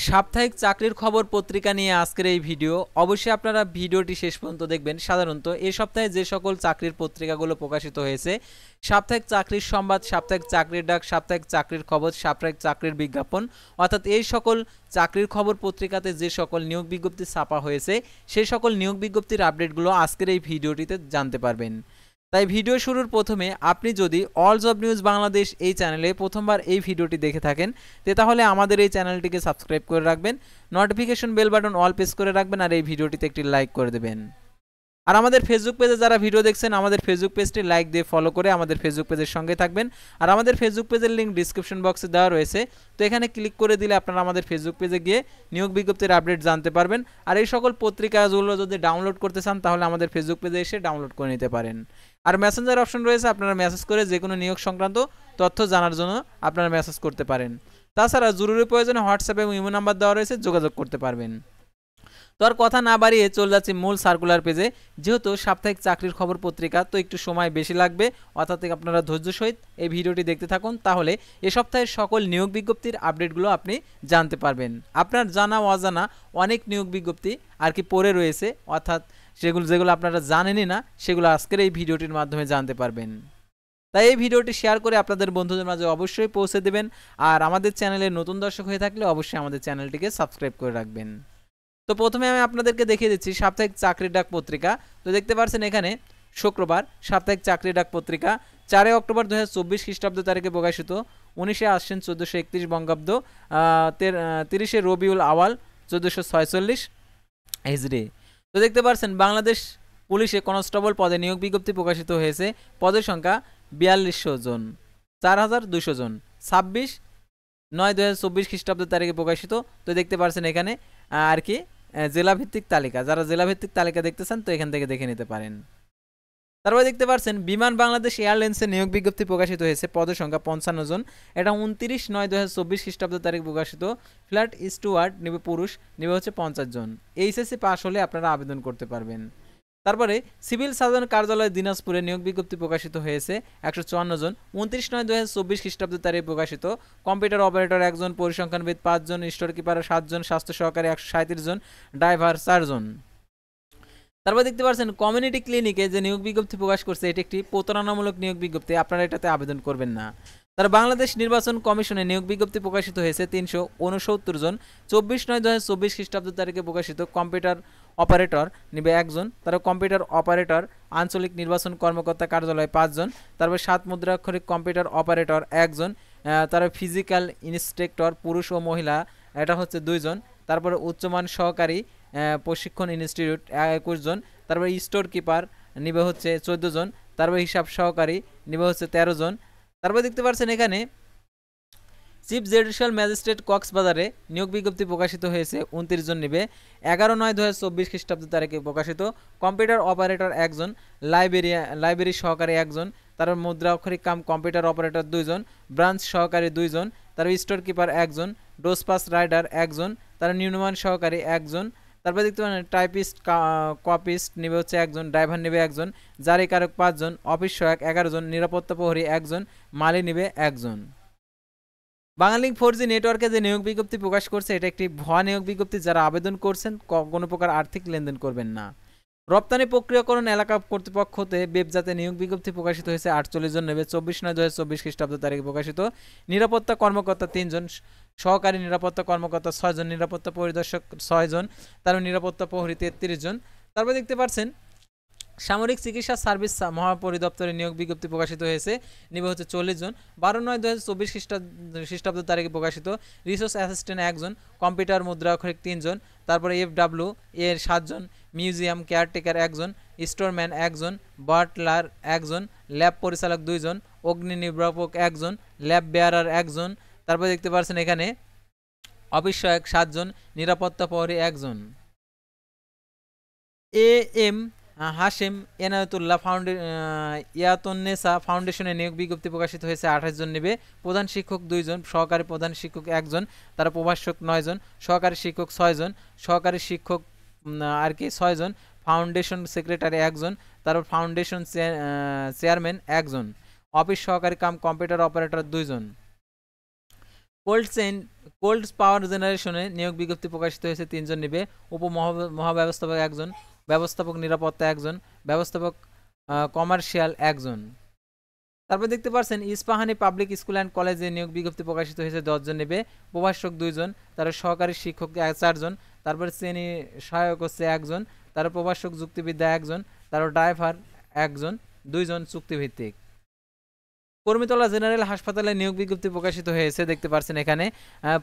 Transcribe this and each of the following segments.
সাপ্তাহিক চাকরির খবর পত্রিকা নিয়ে আজকের এই ভিডিও। অবশ্যই আপনারা ভিডিওটি শেষ পর্যন্ত দেখবেন। সাধারণত এই সপ্তাহে যে সকল চাকরির পত্রিকাগুলো প্রকাশিত হয়েছে, সাপ্তাহিক চাকরির সংবাদ, সাপ্তাহিক চাকরির ডাক, সাপ্তাহিক চাকরির খবর, সাপ্তাহিক চাকরির বিজ্ঞাপন, অর্থাৎ এই সকল চাকরির খবর পত্রিকাতে যে সকল নিয়োগ বিজ্ঞপ্তি ছাপা হয়েছে সেই সকল নিয়োগ বিজ্ঞপ্তির আপডেটগুলো আজকের এই ভিডিওটিতে জানতে পারবেন। তাই ভিডিও শুরুর প্রথমে আপনি যদি অল জব নিউজ বাংলাদেশ এই চ্যানেলে প্রথমবার এই ভিডিওটি দেখে থাকেন তাহলে আমাদের এই চ্যানেলটিকে সাবস্ক্রাইব করে রাখবেন, notification bell button all press করে রাখবেন আর এই ভিডিওটিতে একটি লাইক করে দেবেন। আর আমাদের ফেসবুক পেজে যারা ভিডিও দেখছেন আমাদের ফেসবুক পেজটি লাইক দিয়ে ফলো করে আমাদের ফেসবুক পেজের সঙ্গে থাকবেন। আর আমাদের ফেসবুক পেজের লিঙ্ক ডিসক্রিপশন বক্সে দেওয়া রয়েছে, তো এখানে ক্লিক করে দিলে আপনারা আমাদের ফেসবুক পেজে গিয়ে নিয়োগ বিজ্ঞপ্তির আপডেট জানতে পারবেন। আর এই সকল পত্রিকাগুলো যদি ডাউনলোড করতে চান তাহলে আমাদের ফেসবুক পেজে এসে ডাউনলোড করে নিতে পারেন। আর মেসেঞ্জার অপশন রয়েছে, আপনারা মেসেজ করে যে কোনো নিয়োগ সংক্রান্ত তথ্য জানার জন্য আপনারা মেসেজ করতে পারেন। তাছাড়া জরুরি প্রয়োজনে হোয়াটসঅ্যাপ এবং ইমো নাম্বার দেওয়া রয়েছে, যোগাযোগ করতে পারবেন। তো আর কথা না বাড়িয়ে চলে যাচ্ছি মূল সার্কুলার পেজে। যেহেতু সাপ্তাহিক চাকরির খবর পত্রিকা, তো একটু সময় বেশি লাগবে, অর্থাৎ আপনারা ধৈর্য সহিত এই ভিডিওটি দেখতে থাকুন, তাহলে এ সপ্তাহের সকল নিয়োগ বিজ্ঞপ্তির আপডেটগুলো আপনি জানতে পারবেন। আপনার জানা অজানা অনেক নিয়োগ বিজ্ঞপ্তি আর কি পড়ে রয়েছে, অর্থাৎ যেগুলো আপনারা জানেনই না সেগুলো আজকের এই ভিডিওটির মাধ্যমে জানতে পারবেন। তাই এই ভিডিওটি শেয়ার করে আপনাদের বন্ধুদের মাঝে অবশ্যই পৌঁছে দেবেন। আর আমাদের চ্যানেলে নতুন দর্শক হয়ে থাকলে অবশ্যই আমাদের চ্যানেলটিকে সাবস্ক্রাইব করে রাখবেন। তো প্রথমে আমি আপনাদেরকে দেখিয়ে দিচ্ছি সাপ্তাহিক চাকরির ডাক পত্রিকা। তো দেখতে পাচ্ছেন এখানে শুক্রবার সাপ্তাহিক চাকরির ডাক পত্রিকা 4 অক্টোবর 2024 খ্রিস্টাব্দ তারিখে প্রকাশিত, 19 আশ্বিন 1431 বঙ্গাব্দ, 30 রবিউল আওয়াল 1446 হিজরি। তো দেখতে পাচ্ছেন বাংলাদেশ পুলিশে কনস্টেবল পদে নিয়োগ বিজ্ঞপ্তি প্রকাশিত হয়েছে। পদের সংখ্যা 4200 জন, 4200 জন, 26/9/2024 খ্রিস্টাব্দ তারিখে প্রকাশিত। তো দেখতে পাচ্ছেন এখানে আর কি জেলাভিত্তিক তালিকা, যারা জেলাভিত্তিক তালিকা দেখতে চান তো এখান থেকে দেখে নিতে পারেন। তারপরে দেখতে পাচ্ছেন বিমান বাংলাদেশ এয়ারলাইন্সের নিয়োগ বিজ্ঞপ্তি প্রকাশিত হয়েছে। পদের সংখ্যা 55 জন, এটা 29/9/2024 খ্রিস্টাব্দ তারিখ প্রকাশিত। ফ্ল্যাট স্টুয়ার্ড নিবে পুরুষ, নিবে হচ্ছে 50 জন। এইচএসসি পাস হলে আপনারা আবেদন করতে পারবেন। তারপরে সিভিল সার্জন কার্যালয় দিনাজপুরে নিয়োগ বিজ্ঞপ্তি প্রকাশিত হয়েছে, 154 জন, 29/9/2024 খ্রিস্টাব্দ তারিখে প্রকাশিত। কম্পিউটার অপারেটর 1 জন, পরিসংখ্যানবিদ 5 জন, স্টোর কিপার 7 জন, স্বাস্থ্য সহকারী 137 জন, ড্রাইভার 4 জন। তারপর দেখতে পাচ্ছেন কমিউনিটি ক্লিনিকে যে নিয়োগ বিজ্ঞপ্তি প্রকাশ করছে এটি একটি প্রতারণামূলক নিয়োগ বিজ্ঞপ্তি, আপনারা এটাতে আবেদন করবেন না। তার বাংলাদেশ নির্বাচন কমিশনে নিয়োগ বিজ্ঞপ্তি প্রকাশিত হয়েছে 369 জন, 24/9/2024 খ্রিস্টাব্দ তারিখে প্রকাশিত। কম্পিউটার অপারেটর নিবে 1 জন, তার কম্পিউটার অপারেটর আঞ্চলিক নির্বাচন কর্মকর্তা কার্যালয় 5 জন, তারপর 7 মুদ্রাক্ষরিক কম্পিউটার অপারেটর 1 জন, তার ফিজিক্যাল ইন্সট্রাক্টর পুরুষ ও মহিলা এটা হচ্ছে 2 জন, তারপরে উচ্চমান সহকারী প্রশিক্ষণ ইনস্টিটিউট 21 জন, তারপরে স্টোর কিপার নিবে হচ্ছে 14 জন, তারপরে হিসাব সহকারী নিবে হচ্ছে 13 জন। তারপরে দেখতে পাচ্ছেন এখানে চিফ জুডিশিয়াল ম্যাজিস্ট্রেট কক্সবাজারে নিয়োগ বিজ্ঞপ্তি প্রকাশিত হয়েছে, 29 জন নিবে, 11/9/2024 খ্রিস্টাব্দ তারিখে প্রকাশিত। কম্পিউটার অপারেটর 1 জন, লাইব্রেরি সহকারী 1 জন, তারপর মুদ্রা অক্ষরিক কাম কম্পিউটার অপারেটর 2 জন, ব্রাঞ্চ সহকারী 2 জন, তারপর স্টোর কিপার 1 জন, ডোসপাস রাইডার 1 জন, তারপর নিম্নমান সহকারী 1 জন। তারপর দেখতে পাবেন টাইপিস্ট কপিস্ট নিবে হচ্ছে 1 জন, ড্রাইভার নিবে 1 জন, জারিকারক 5 জন, অফিস সহায়ক 11 জন, নিরাপত্তা প্রহরী 1 জন, মালি নিবে 1 জন। বাংলালিংক 4G নেটওয়ার্কে যে নিয়োগ বিজ্ঞপ্তি প্রকাশ করছে এটা একটি ভুয়া নিয়োগ বিজ্ঞপ্তি, যারা আবেদন করছেন কোনো প্রকার আর্থিক লেনদেন করবেন না। রপ্তানি প্রক্রিয়াকরণ এলাকা কর্তৃপক্ষ হতে বেবজাতে নিয়োগ বিজ্ঞপ্তি প্রকাশিত হয়েছে, 48 জন নেবে, 24/9/2024 খ্রিস্টাব্দ তারিখে প্রকাশিত। নিরাপত্তা কর্মকর্তা 3 জন, সহকারী নিরাপত্তা কর্মকর্তা 6 জন, নিরাপত্তা পরিদর্শক 6 জন, তারপর নিরাপত্তা প্রহরী 33 জন। তারপর দেখতে পাচ্ছেন সামরিক চিকিৎসা সার্ভিস মহাপরিদপ্তরে নিয়োগ বিজ্ঞপ্তি প্রকাশিত হয়েছে, নিবে হচ্ছে 40 জন, 12/9/2024 খ্রিস্টাব্দ তারিখে প্রকাশিত। রিসোর্স অ্যাসিস্ট্যান্ট 1 জন, কম্পিউটার মুদ্রা অক্ষরিক 3 জন, তারপরে FW এর 7 জন, মিউজিয়াম কেয়ারটেকার 1 জন, স্টোরম্যান 1 জন, বাটলার 1 জন, ল্যাব পরিচালক 2 জন, অগ্নি নির্বাপক 1 জন, ল্যাব বেয়ারার 1 জন। তারপরে দেখতে পাচ্ছেন এখানে অফিস সহায়ক 7 জন, নিরাপত্তা প্রহরী 1 জন। AM হাশেম এনায়েতুল্লাহ ইয়াতুন্নেসা ফাউন্ডেশনে নিয়োগ বিজ্ঞপ্তি প্রকাশিত হয়েছে, 28 জন নেবে, প্রধান শিক্ষক 2 জন, সহকারী প্রধান শিক্ষক 1 জন, তারা প্রভাষক 9 জন, সহকারী শিক্ষক 6 জন, সহকারী শিক্ষক আর কি 6 জন, ফাউন্ডেশন সেক্রেটারি 1 জন, তারপর ফাউন্ডেশন চেয়ারম্যান 1 জন, অফিস সহকারী কাম কম্পিউটার অপারেটর 2 জন। কোল্ড চেইন কোল্ড পাওয়ার জেনারেশনে নিয়োগ বিজ্ঞপ্তি প্রকাশিত হয়েছে, 3 জন নেবে। মহাব্যবস্থাপক 1 জন, ব্যবস্থাপক নিরাপত্তা 1 জন, ব্যবস্থাপক কমার্শিয়াল 1 জন। তারপর দেখতে পাচ্ছেন ইস্পাহানি পাবলিক স্কুল অ্যান্ড কলেজে নিয়োগ বিজ্ঞপ্তি প্রকাশিত হয়েছে, 10 জন নেবে। প্রভাষক 2 জন, তার সহকারী শিক্ষক 4 জন, তারপর শ্রেণী সহায়ক হচ্ছে 1 জন, তার প্রভাষক যুক্তিবিদ্যা 1 জন, তার ড্রাইভার 1 জন, 2 জন চুক্তিভিত্তিক। কর্মীতলা জেনারেল হাসপাতালে নিয়োগ বিজ্ঞপ্তি প্রকাশিত হয়েছে, দেখতে পাচ্ছেন এখানে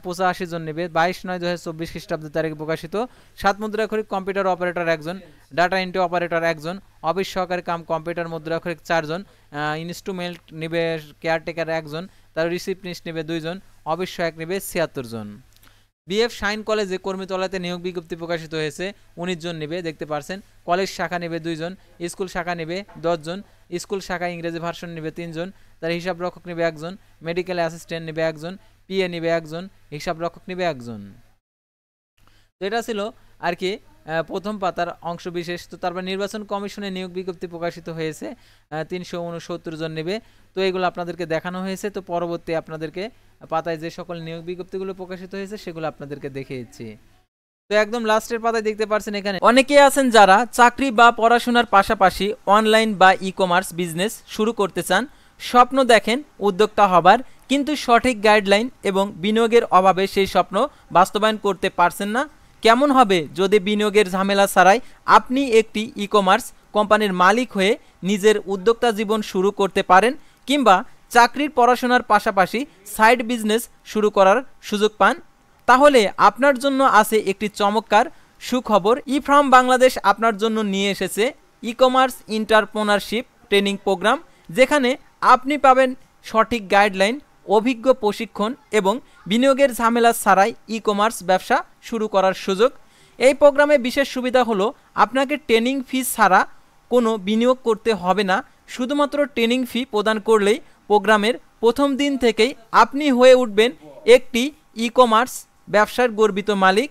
85 জন নেবে। 22/9/2024 খ্রিস্টাব্দ তারিখে প্রকাশিত। 7 মুদ্রাক্ষরিক কম্পিউটার অপারেটর 1 জন, ডাটা এন্ট্রি অপারেটর 1 জন, অফিস সহকারী কাম কম্পিউটার মুদ্রাক্ষরিক 4 জন, ইনস্ট্রুমেন্ট নেবে কেয়ারটেকার 1 জন, তার রিসিপশনিস্ট নেবে 2 জন, অফিস সহায়ক নেবে 76 জন। বিএফ শাইন কলেজে কর্মীতলাতে নিয়োগ বিজ্ঞপ্তি প্রকাশিত হয়েছে, 19 জন নেবে, দেখতে পাচ্ছেন। কলেজ শাখা নেবে 2 জন, স্কুল শাখা নেবে 10 জন, স্কুল শাখা ইংরেজি ভার্সন নেবে 3 জন, তার হিসাব রক্ষক নেবে 1 জন, মেডিকেল অ্যাসিস্ট্যান্ট নেবে 1 জন, পিএ নেবে 1 জন, হিসাব রক্ষক নেবে 1 জন। তো এটা ছিল আর কি প্রথম পাতার অংশ বিশেষ। তো তারপর নির্বাচন কমিশনে নিয়োগ বিজ্ঞপ্তি প্রকাশিত হয়েছে, 369 জন নেবে। তো এগুলো আপনাদেরকে দেখানো হয়েছে। তো পরবর্তী আপনাদেরকে পাতায় যে সকল নিয়োগ বিজ্ঞপ্তিগুলো প্রকাশিত হয়েছে সেগুলো আপনাদেরকে দেখিয়েছি। তো একদম লাস্টের পাতায় দেখতে পাচ্ছেন এখানে অনেকেই আছেন যারা চাকরি বা পড়াশোনার পাশাপাশি অনলাইন বা ই-কমার্স বিজনেস শুরু করতে চান, স্বপ্ন দেখেন উদ্যোক্তা হবার, কিন্তু সঠিক গাইডলাইন এবং বিনিয়োগের অভাবে সেই স্বপ্ন বাস্তবায়ন করতে পারছেন না। কেমন হবে যদি বিনিয়োগের ঝামেলা ছাড়াই আপনি একটি ই-কমার্স কোম্পানির মালিক হয়ে নিজের উদ্যোক্তা জীবন শুরু করতে পারেন, কিংবা চাকরির পড়াশোনার পাশাপাশি সাইড বিজনেস শুরু করার সুযোগ পান? তাহলে আপনার জন্য আছে একটি চমৎকার সুখবর। ই-ফার্ম বাংলাদেশ আপনার জন্য নিয়ে এসেছে ই-কমার্স এন্টারপ্রেনারশিপ ট্রেনিং প্রোগ্রাম, যেখানে আপনি পাবেন সঠিক গাইডলাইন, অভিজ্ঞ প্রশিক্ষণ এবং বিনিয়োগের ঝামেলা ছাড়াই ই-কমার্স ব্যবসা শুরু করার সুযোগ। এই প্রোগ্রামে বিশেষ সুবিধা হলো আপনাকে ট্রেনিং ফি ছাড়া কোনো বিনিয়োগ করতে হবে না। শুধুমাত্র ট্রেনিং ফি প্রদান করলেই প্রোগ্রামের প্রথম দিন থেকেই আপনি হয়ে উঠবেন একটি ই-কমার্স ব্যবসার গর্বিত মালিক।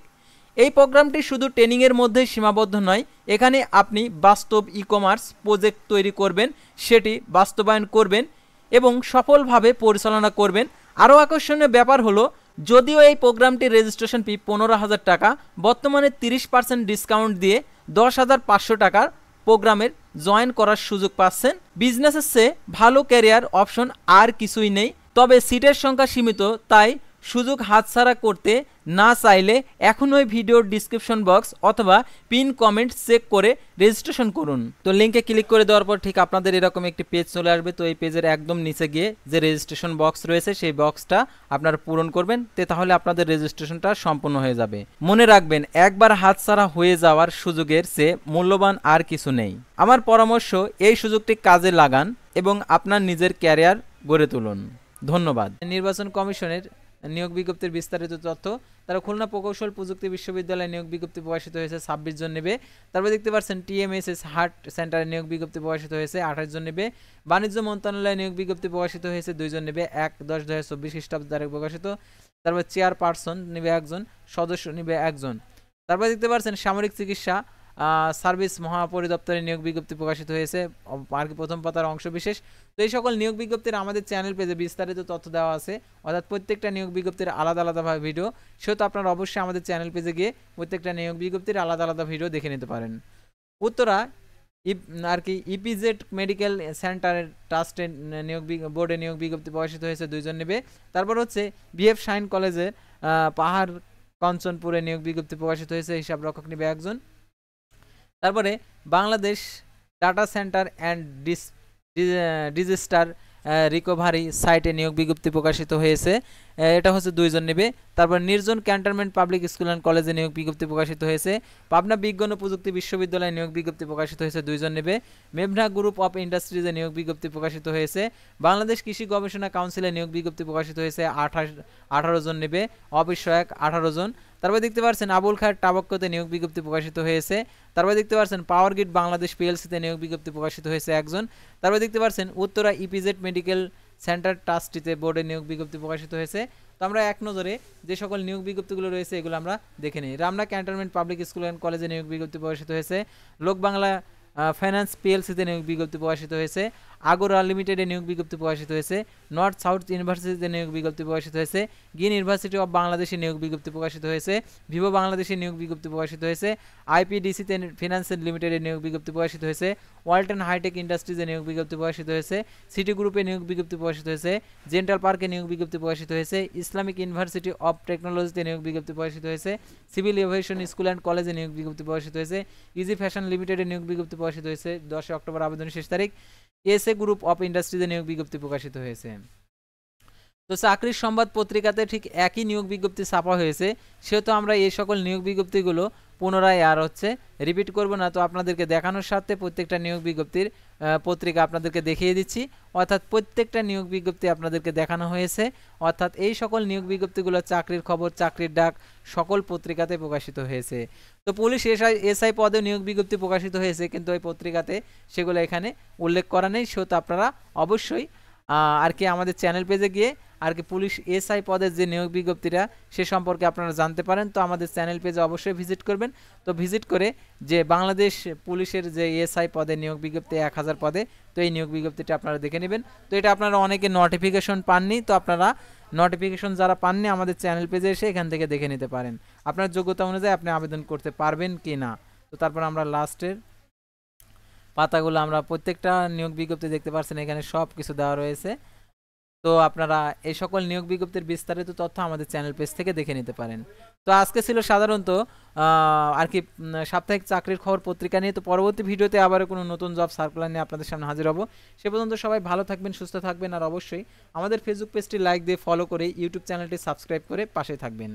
এই প্রোগ্রামটি শুধু ট্রেনিংয়ের মধ্যেই সীমাবদ্ধ নয়, এখানে আপনি বাস্তব ই-কমার্স প্রজেক্ট তৈরি করবেন, সেটি বাস্তবায়ন করবেন এবং সফলভাবে পরিচালনা করবেন। আরও আকর্ষণীয় ব্যাপার হলো, যদিও এই প্রোগ্রামটির রেজিস্ট্রেশন ফি 15,000 টাকা, বর্তমানে 30% ডিসকাউন্ট দিয়ে 10,500 টাকার প্রোগ্রামের জয়েন করার সুযোগ পাচ্ছেন। বিজনেসের চেয়ে ভালো ক্যারিয়ার অপশন আর কিছুই নেই, তবে সিটের সংখ্যা সীমিত, তাই সুযোগ হাতছাড়া করতে না চাইলে এখনই ভিডিওর ডিসক্রিপশন বক্স অথবা পিন কমেন্ট চেক করে রেজিস্ট্রেশন করুন। তো লিঙ্কে ক্লিক করে দেওয়ার পর ঠিক আপনাদের এরকম একটি পেজ চলে আসবে। তো এই পেজের একদম নিচে গিয়ে যে রেজিস্ট্রেশন বক্স রয়েছে সেই বক্সটা আপনারা পূরণ করবেন, তাহলে আপনাদের রেজিস্ট্রেশনটা সম্পূর্ণ হয়ে যাবে। মনে রাখবেন, একবার হাতছাড়া হয়ে যাওয়ার সুযোগের চেয়ে মূল্যবান আর কিছু নেই। আমার পরামর্শ, এই সুযোগটি কাজে লাগান এবং আপনার নিজের ক্যারিয়ার গড়ে তুলুন। ধন্যবাদ। নির্বাচন কমিশনের নিয়োগ বিজ্ঞপ্তির বিস্তারিত তথ্য। তারা খুলনা প্রকৌশল প্রযুক্তি বিশ্ববিদ্যালয়ে নিয়োগ বিজ্ঞপ্তি প্রকাশিত হয়েছে, 26 জন নেবে। তারপর দেখতে পাচ্ছেন টিএমএসএস হার্ট সেন্টারে নিয়োগ বিজ্ঞপ্তি প্রকাশিত হয়েছে, 28 জন নেবে। বাণিজ্য মন্ত্রণালয়ে নিয়োগ বিজ্ঞপ্তি প্রকাশিত হয়েছে, 2 জন নেবে, 1/10/2024 খ্রিস্টাব্দ তারিখে প্রকাশিত। তারপর চেয়ারপারসন নেবে 1 জন, সদস্য নেবে 1 জন। তারপর দেখতে পাচ্ছেন সামরিক চিকিৎসা সার্ভিস মহাপরিদপ্তরে নিয়োগ বিজ্ঞপ্তি প্রকাশিত হয়েছে, আর কি প্রথম পাতার অংশ বিশেষ। তো এই সকল নিয়োগ বিজ্ঞপ্তির আমাদের চ্যানেল পেজে বিস্তারিত তথ্য দেওয়া আছে, অর্থাৎ প্রত্যেকটা নিয়োগ বিজ্ঞপ্তির আলাদা আলাদাভাবে ভিডিও, সেহেতু আপনারা অবশ্যই আমাদের চ্যানেল পেজে গিয়ে প্রত্যেকটা নিয়োগ বিজ্ঞপ্তির আলাদা আলাদা ভিডিও দেখে নিতে পারেন। উত্তরা আর কি ইপিজেড মেডিকেল সেন্টারের ট্রাস্টের নিয়োগ বোর্ডে নিয়োগ বিজ্ঞপ্তি প্রকাশিত হয়েছে, 2 জন নেবে। তারপর হচ্ছে বিএফ শাইন কলেজে পাহাড় কাঞ্চনপুরে নিয়োগ বিজ্ঞপ্তি প্রকাশিত হয়েছে, হিসাব রক্ষক নেবে 1 জন। তারপরে Bangladesh data centre and disaster recovery সাইটে নিয়োগ বিজ্ঞপ্তি প্রকাশিত হয়েছে, এটা হচ্ছে 2 জন নেবে। তারপর নির্জন ক্যান্টনমেন্ট পাবলিক স্কুল অ্যান্ড কলেজে নিয়োগ বিজ্ঞপ্তি প্রকাশিত হয়েছে। পাবনা বিজ্ঞান ও প্রযুক্তি বিশ্ববিদ্যালয়ে নিয়োগ বিজ্ঞপ্তি প্রকাশিত হয়েছে, 2 জন নেবে। মেঘনা গ্রুপ অফ ইন্ডাস্ট্রিজে নিয়োগ বিজ্ঞপ্তি প্রকাশিত হয়েছে। বাংলাদেশ কৃষি গবেষণা কাউন্সিলে নিয়োগ বিজ্ঞপ্তি প্রকাশিত হয়েছে, 18 জন নেবে, অফিস সহায়ক 18 জন। তারপর দেখতে পাচ্ছেন আবুল খায়ের টাবাক্কতে নিয়োগ বিজ্ঞপ্তি প্রকাশিত হয়েছে। তারপর দেখতে পাচ্ছেন পাওয়ার গ্রিড বাংলাদেশ পিএলসিতে নিয়োগ বিজ্ঞপ্তি প্রকাশিত হয়েছে, 1 জন। তারপর দেখতে পাচ্ছেন উত্তরা ইপিজেড মেডিকেল সেন্টার ট্রাস্টিতে বোর্ডে নিয়োগ বিজ্ঞপ্তি প্রকাশিত হয়েছে। তো আমরা এক নজরে যে সকল নিয়োগ বিজ্ঞপ্তিগুলো রয়েছে এগুলো আমরা দেখে নিই। Ramna cantonment public school and কলেজে নিয়োগ বিজ্ঞপ্তি প্রকাশিত হয়েছে। লোক বাংলা ফাইন্যান্স পিএলসিতে নিয়োগ বিজ্ঞপ্তি প্রকাশিত হয়েছে, আগরা লিমিটেডে নিয়োগ বিজ্ঞপ্তি প্রকাশিত হয়েছে, নর্থ সাউথ ইউনিভার্সিটিতে নিয়োগ বিজ্ঞপ্তি প্রকাশিত হয়েছে, গ্রিন ইউনিভার্সিটি অফ বাংলাদেশে নিয়োগ বিজ্ঞপ্তি প্রকাশিত হয়েছে, ভিভো বাংলাদেশে নিয়োগ বিজ্ঞপ্তি প্রকাশিত হয়েছে, আইপিডিসিতে ফিনান্স লিমিটেডে নিয়োগ বিজ্ঞপ্তি প্রকাশিত হয়েছে, ওয়ালটন হাইটেক ইন্ডাস্ট্রিজে নিয়োগ বিজ্ঞপ্তি প্রকাশিত হয়েছে, সিটি গ্রুপে নিয়োগ বিজ্ঞপ্তি প্রকাশিত হয়েছে, জেন্টাল পার্কে নিয়োগ বিজ্ঞপ্তি প্রকাশিত হয়েছে, ইসলামিক ইউনিভার্সিটি অফ টেকনোলজিতে নিয়োগ বিজ্ঞপ্তি প্রকাশিত হয়েছে, সিভিল এভিয়েশন স্কুল অ্যান্ড কলেজে নিয়োগ বিজ্ঞপ্তি প্রকাশিত হয়েছে, ইজি ফ্যাশন লিমিটেডে নিয়োগ বিজ্ঞপ্তি প্রকাশিত হয়েছে, 10 অক্টোবর আবেদনের শেষ তারিখ, এসএ গ্রুপ অফ ইন্ডাস্ট্রিজে নিয়োগ বিজ্ঞপ্তি প্রকাশিত হয়েছে। তো চাকরির সংবাদ পত্রিকাতে ঠিক একই নিয়োগ বিজ্ঞপ্তি ছাপা হয়েছে, সেহেতু আমরা এই সকল নিয়োগ বিজ্ঞপ্তিগুলো পুনরায় আর রিপিট করব না। তো আপনাদেরকে দেখানোর সাথে প্রত্যেকটা নিয়োগ বিজ্ঞপ্তির পত্রিকা আপনাদেরকে দেখিয়ে দিচ্ছি, অর্থাৎ প্রত্যেকটা নিয়োগ বিজ্ঞপ্তি আপনাদেরকে দেখানো হয়েছে, অর্থাৎ এই সকল নিয়োগ বিজ্ঞপ্তিগুলো চাকরির খবর, চাকরির ডাক সকল পত্রিকাতে প্রকাশিত হয়েছে। তো পুলিশ এসআই পদে নিয়োগ বিজ্ঞপ্তি প্রকাশিত হয়েছে, কিন্তু ওই পত্রিকাতে সেগুলো এখানে উল্লেখ করা নেই, সেহেতু আপনারা অবশ্যই আর কি আমাদের চ্যানেল পেজে গিয়ে আর কি পুলিশ এসআই পদের যে নিয়োগ বিজ্ঞপ্তিটা সে সম্পর্কে আপনারা জানতে পারেন। তো আমাদের চ্যানেল পেজে অবশ্যই ভিজিট করবেন। তো ভিজিট করে যে বাংলাদেশ পুলিশের যে এসআই পদে নিয়োগ বিজ্ঞপ্তি 1000 পদে, তো এই নিয়োগ বিজ্ঞপ্তিটা আপনারা দেখে নেবেন। তো এটা আপনারা অনেকে নোটিফিকেশন পাননি, তো আপনারা নোটিফিকেশন যারা পাননি আমাদের চ্যানেল পেজে এসে এখান থেকে দেখে নিতে পারেন আপনার যোগ্যতা অনুযায়ী আপনি আবেদন করতে পারবেন কি না। তো তারপর আমরা লাস্টের পাতাগুলো আমরা প্রত্যেকটা নিয়োগ বিজ্ঞপ্তি দেখতে পাচ্ছেন, এখানে সব কিছু দেওয়া রয়েছে। তো আপনারা এই সকল নিয়োগ বিজ্ঞপ্তির বিস্তারিত তথ্য আমাদের চ্যানেল পেজ থেকে দেখে নিতে পারেন। তো আজকে ছিল সাধারণত আর কি সাপ্তাহিক চাকরির খবর পত্রিকা নিয়ে। তো পরবর্তী ভিডিওতে আবার কোনো নতুন জব সার্কুলার নিয়ে আপনাদের সামনে হাজির হব। সে পর্যন্ত সবাই ভালো থাকবেন, সুস্থ থাকবেন, আর অবশ্যই আমাদের ফেসবুক পেজটি লাইক দিয়ে ফলো করে ইউটিউব চ্যানেলটি সাবস্ক্রাইব করে পাশে থাকবেন।